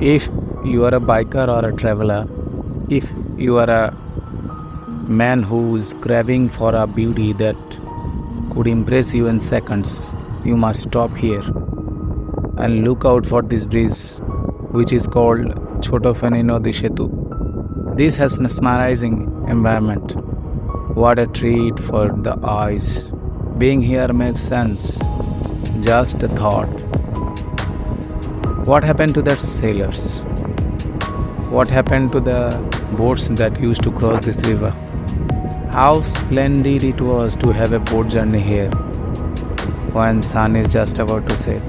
If you are a biker or a traveler, if you are a man who is craving for a beauty that could impress you in seconds, you must stop here and look out for this bridge, which is called Chotofani Nodi Setu. This has mesmerizing environment. What a treat for the eyes. Being here makes sense. Just a thought. What happened to the sailors? What happened to the boats that used to cross this river? How splendid it was to have a boat journey here when sun is just about to set.